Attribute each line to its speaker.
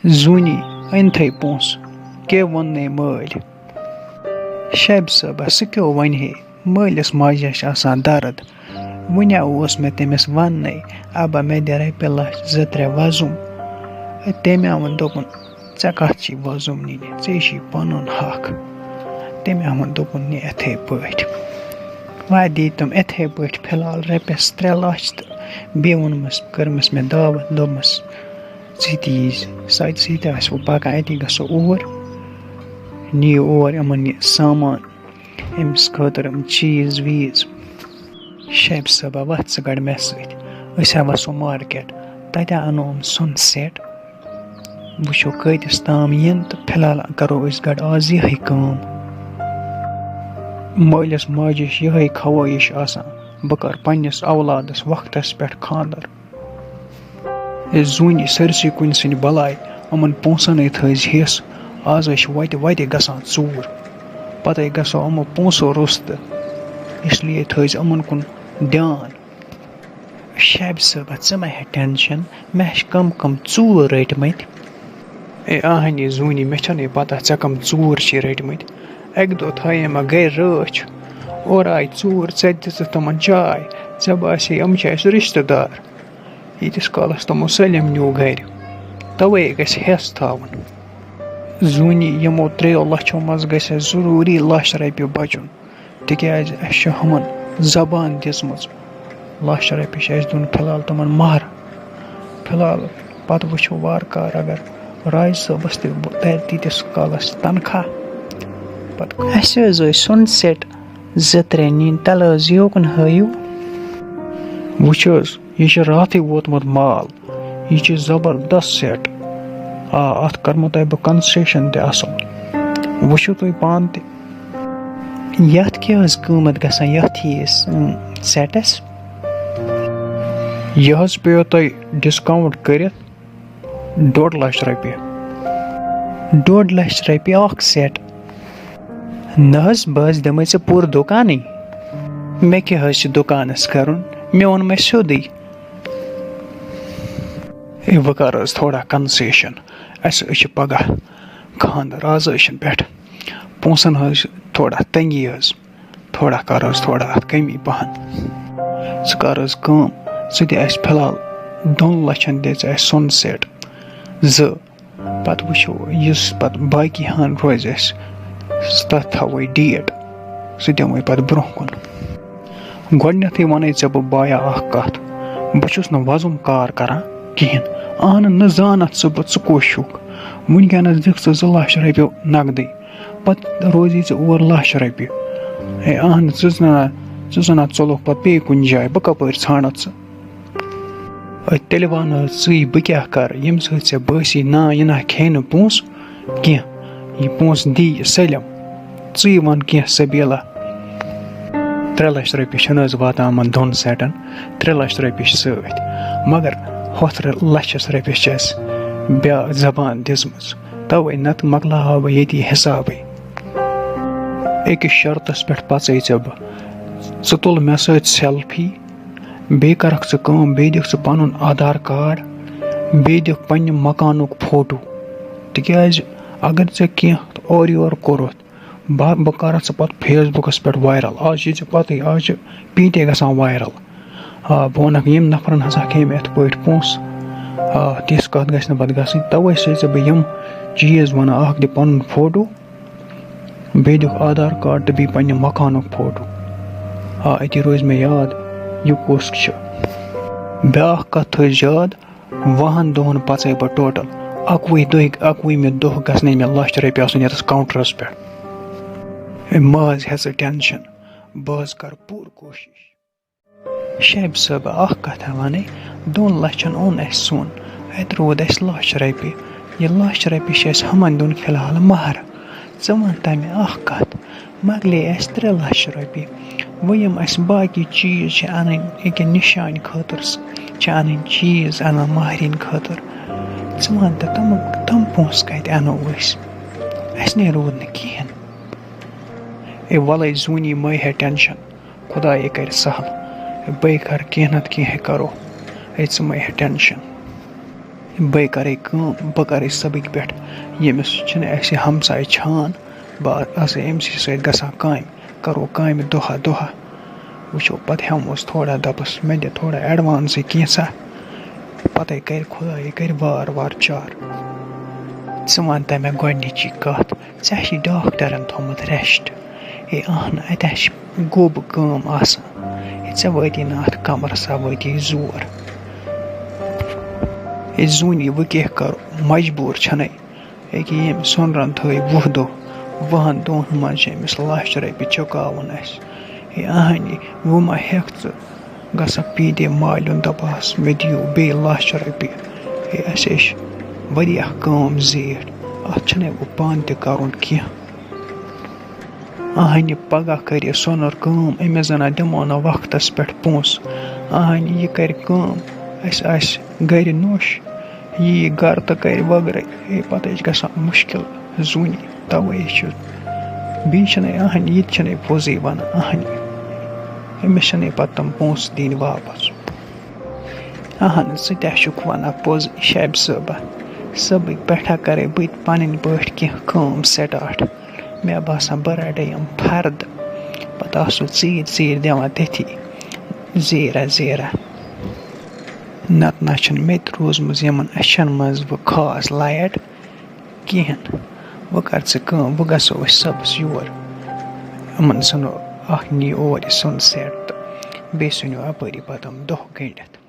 Speaker 1: زوٗنی أنۍ پونٛسہٕ کیٛاہ ووٚننَے مٲلۍ شبہِ صٲبہ سُہ کیٛاہ وَنہِ ہے مٲلِس ماجہِ چھِ آسان دَرد وٕنہِ اوس مےٚ تٔمِس وَننَے اَبا مےٚ دِ رۄپیہِ لَچھ 2-3 وَزُم تٔمۍ آوُن دوٚپُن ژےٚ کَتھ چھی وَزُم نِنہِ ژےٚ چھی پَنُن حق تٔمۍ آوُن دوٚپُن نہِ یِتھَے پٲٹھۍ وۄنۍ دی تِم یِتھَے پٲٹھۍ فِلحال رۄپیَس 3 لَچھ تہٕ بیٚیہِ ووٚنمَس کٔرمَس مےٚ دعوت دوٚپمَس ژٕ تہِ ییٖزِ سُہ تہِ آسہِ وۄنۍ پَکان أتی گژھو اوٗرۍ نِیِو اور یِمَن یہِ سامان أمِس خٲطرٕ یِم چیٖز ویٖز شبہِ صٲبہ وَتھ ژٕ گۄڈٕ مےٚ سۭتۍ أسۍ ہا وَسو مارکیٹ تَتہِ اَنو یِم سۄنہٕ سٮ۪ٹ وٕچھو کۭتِس تام یِن تہٕ فِلحال کَرو أسۍ گۄڈٕ آز یِہٕے کٲم مٲلِس ماجہِ چھِ یِہٕے خَوٲہِش آسان بہٕ کَرٕ پنٛنِس اولادَس وقتَس پٮ۪ٹھ خانٛدَر زوٗنہِ سٲرسٕے کُنہِ سٕنٛدِ بَلاے یِمَن پونٛسَنٕے تھٲیزِ حِصہٕ آزَے چھِ وَتہِ گژھان ژوٗر پَتَے گژھو یِمو پونٛسو روٚستہٕ اِسلیے تھٲیزِ یِمَن کُن دھیان شبہِ صٲبہ ژٕ مہ ہےٚ ٹٮ۪نشَن مےٚ چھِ کَم 4 رٔٹۍمٕتۍ اَہنہِ زوٗنہِ مےٚ چھَنہٕ پَتہ ژےٚ کَم 4 چھی رٔٹۍمٕتۍ اَکہِ دۄہ تھایے مےٚ گَرِ رٲچھ اورٕ آیہِ 4 ژےٚ دِژٕتھ تِمَن چاے ژےٚ باسے یِم چھِ اَسہِ رِشتہٕ دار ییٖتِس کالَس تِمو سٲلِم نیوٗ گَرِ تَوَے گژھِ ہٮ۪س تھاوُن زوٗنہِ یِمو 3 لَچھو منٛز گژھِ اَسہِ ضٔروٗری 1 لَچھ رۄپیہِ بَچُن تِکیٛازِ اَسہِ چھِ ہُمَن زبان دِژمٕژ 1 لَچھ رۄپیہِ چھِ اَسہِ دیُن فِلحال تِمَن مَہر فِلحال پَتہٕ وٕچھو وارٕ کارٕ اگر راج صٲبَس تہِ تَرِ تیٖتِس کالَس تنخواہ پَتہٕ اَسہِ حظ ٲسۍ سۄنہٕ سٮ۪ٹ 2-3 نِنۍ تَلہٕ حظ یوکُن ہٲیِو وٕچھ حظ یہِ چھِ راتھٕے ووتمُت مال یہِ چھِ زبردست سٮ۪ٹ اَتھ کَرمو تۄہہِ بہٕ کَنسیشَن تہِ اَصٕل وٕچھِو تُہۍ پانہٕ تہِ یَتھ کیٛاہ حظ قۭمَتھ گژھان یَتھ یہِ سٮ۪ٹَس یہِ حظ پیٚیو تۄہہِ ڈِسکاوُنٛٹ کٔرِتھ 1.5 لَچھ رۄپیہِ 1.5 لَچھ رۄپیہِ اَکھ سٮ۪ٹ نہ حظ بہٕ حظ دِمَے ژےٚ پوٗرٕ دُکانٕے مےٚ کیٛاہ حظ چھِ دُکانَس کَرُن مےٚ ووٚن مےٚ سیوٚدُے وۄنۍ کَر حظ تھوڑا کَنسیشَن اَسہِ حظ چھِ پَگاہ خانٛدَر آز حظ چھِنہٕ پٮ۪ٹھ پونٛسَن حظ چھِ تھوڑا تنٛگی حظ تھوڑا کَر حظ تھوڑا اَتھ کٔمی پَہَن ژٕ کَر حظ کٲم ژٕ دِ اَسہِ فِلحال 2 لَچھَن دِ ژٕ اَسہِ سۄنہٕ سٮ۪ٹ 2 پَتہٕ وٕچھو یُس پَتہٕ باقی ہَن روزِ اَسہِ تَتھ تھاوَے ڈیٹ سُہ دِموے پَتہٕ برٛونٛہہ کُن گۄڈٕنٮ۪تھٕے وَنَے ژےٚ بہٕ بایا اَکھ کَتھ بہٕ چھُس نہٕ وَزُم کار کَران کِہیٖنۍ نہٕ زانَتھ ژٕ بہٕ ژٕ کُس چھُکھ وٕنۍکٮ۪نَس دِکھ ژٕ 2 لَچھ رۄپیہِ نَقدٕے پَتہٕ روزی ژےٚ اور 1 لَچھ رۄپیہِ ژٕ زَنا ژۄلُکھ پَتہٕ بیٚیہِ کُنہِ جایہِ بہٕ کَپٲرۍ ژھانٛڈَتھ ژٕ تیٚلہِ وَن حظ ژٕے بہٕ کیٛاہ کَرٕ ییٚمہِ سۭتۍ ژےٚ بٲسی یہِ نہ کھیٚیہِ نہٕ پونٛسہٕ کیٚنٛہہ یہِ پونٛسہٕ دی یہِ سٲلِم ژٕے وَن کیٚنٛہہ سبیٖلا 3 لَچھ رۄپیہِ چھِنہٕ حظ واتان یِمَن 2 سٮ۪ٹَن 3 لَچھ رۄپیہِ چھِ سۭتۍ مگر ہُتھ لَچھَس رۄپیَس چھِ اَسہِ بیٛاکھ زبان دِژمٕژ تَوَے نَتہٕ مۄکلاوہا بہٕ ییٚتی حِسابٕے أکِس شرطَس پٮ۪ٹھ پَژَے ژےٚ بہٕ ژٕ تُل مےٚ سۭتۍ سٮ۪لفی بیٚیہِ کَرَکھ ژٕ کٲم بیٚیہِ دِکھ ژٕ پَنُن آدھار کارڈ بیٚیہِ دِکھ پنٛنہِ مکانُک فوٹو تِکیٛازِ اگر ژےٚ کیٚنٛہہ اورٕ یورٕ کوٚرُتھ بہٕ کَرَتھ ژٕ پَتہٕ فیس بُکَس پٮ۪ٹھ وایرَل آز چھِ ژےٚ پَتہٕے آز چھِ پیٖنٛتے گژھان وایرَل بہٕ وَنَکھ ییٚمۍ نفرَن ہسا کھیٚیہِ مےٚ یِتھ پٲٹھۍ پونٛسہٕ تِژھ کَتھ گژھِ نہٕ پَتہٕ گژھٕنۍ تَوَے چھِسَے ژےٚ بہٕ یِم چیٖز وَنان اَکھ دِ پَنُن فوٹو بیٚیہِ دِکھ آدھار کارڈ تہٕ بیٚیہِ پنٛنہِ مکانُک فوٹو أتی روزِ مےٚ یاد یہِ کُس چھُ بیٛاکھ کَتھ تھٲیزِ یاد 20 دۄہَن پَژَے بہٕ ٹوٹَل 21مہِ دۄہ گژھنَے مےٚ 1 لَچھ رۄپیہِ آسُن یَتَس کاوُنٛٹرَس پٮ۪ٹھ مہ حظ ہےٚ ژٕ ٹٮ۪نشَن بہٕ حظ کَرٕ پوٗرٕ کوٗشِش شبہِ صٲبہ اَکھ کَتھا وَنَے 2 لَچھَن اوٚن اَسہِ سۄن اَتہِ روٗد اَسہِ 1 لَچھ رۄپیہِ یہِ 1 لَچھ رۄپیہِ چھِ اَسہِ ہُمَن دیُن فِلحال مَہر ژٕ وَنتا مےٚ اَکھ کَتھ مۄکلے اَسہِ 3 لَچھ رۄپیہِ وۄنۍ یِم اَسہِ باقی چیٖز چھِ اَنٕنۍ أکیٛاہ نِشانہِ خٲطرٕ چھِ اَنٕنۍ چیٖز اَنان مَہرِنۍ خٲطرٕ ژٕ وَنتہٕ تِم پونٛسہٕ کَتہِ اَنو أسۍ اَسہِ نے روٗد نہٕ کِہیٖنۍ وَلَے زوٗنی مَے ہےٚ ٹٮ۪نشَن خۄدایے کَرِ سہل بٔے کَرٕ کیٚنٛہہ نَتہٕ کیٚنٛہہ کَرو ژٕ مَے ہےٚ ٹٮ۪نشَن بٔے کَرَے کٲم بہٕ کَرَے سبٕکۍ پٮ۪ٹھ ییٚمِس چھِنہٕ اَسہِ ہمساے چھان بہٕ آسَے أمسٕے سۭتۍ گژھان کامہِ کَرو کامہِ دۄہا دۄہا وٕچھو پَتہٕ ہٮ۪موس تھوڑا دَپَس مےٚ دِ تھوڑا اٮ۪ڈوانسٕے کینٛژھا پَتَے کَرِ خۄدایے کَرِ وارٕ وارٕ چار ژٕ وَنتا مےٚ گۄڈنِچی کَتھ ژےٚ چھِ ڈاکٹرَن تھوٚمُت رٮ۪سٹ ہے اہنہٕ اَتہِ حظ چھِ گوٚب کٲم آسان ہے ژےٚ وٲتی نہٕ اَتھ کَمرٕ سا وٲتی زور ہے زوٗنی وۄنۍ کیٛاہ کَرو مجبوٗر چھَنَے ییٚکیٛاہ ییٚمۍ سۄنرَن تھٲے 20 دۄہ 20 دۄہَن منٛز چھِ أمِس £1,00,000 چُکاوُن اَسہِ ہے اہنی وۄنۍ ما ہٮ۪کھ ژٕ گژھکھ پیٖدے مالیُن دَپہَس مےٚ دِیِو بیٚیہِ £1,00,000 ہے اَسے چھِ واریاہ کٲم زیٖٹھ اَتھ چھِنَے وۄنۍ پانہٕ تہِ کَرُن کیٚنٛہہ اہنہِ پَگاہ کَرِ یہِ سۄنُر کٲم أمِس زَنہ دِمو نہٕ وقتَس پٮ۪ٹھ پونٛسہٕ اہنہِ یہِ کَرِ کٲم اَسہِ آسہِ گَرِ نوٚش یی گَرٕ تہٕ کَرِ وَگرَے ہے پَتہٕ چھِ گژھان مُشکِل زوٗنہِ تَوَے چھُ بیٚیہِ چھِنَے اہنہِ یہِ تہِ چھِنَے پوٚزُے وَنان اہنہِ أمِس چھِنَے پَتہٕ تِم پونٛسہٕ دِنۍ واپَس اہن ژٕ تہِ چھُکھ وَنان پوٚز شَبہِ صٲبہ صبٕکۍ پٮ۪ٹھا کَرَے بہٕ تہِ پَنٕنۍ پٲٹھۍ کیٚنٛہہ کٲم سِٹاٹ مےٚ باسان بہٕ رَٹَے یِم فَردٕ پَتہٕ آسو ژیٖرۍ دِوان تٔتھی زیرا نَتہٕ نہ چھِنہٕ مےٚ تہِ روٗزمٕژ یِمَن اَچھَن منٛز وۄنۍ خاص لایٹ کِہیٖنۍ وۄنۍ کَر ژٕ کٲم وۄنۍ گژھو أسۍ صُبحس یور یِمَن ژھٕنو اَکھ نی اور یہِ سۄن سٮ۪ٹ تہٕ بیٚیہِ ژھٕنو اَپٲری پَتہٕ یِم دۄہ گٔنٛڈِتھ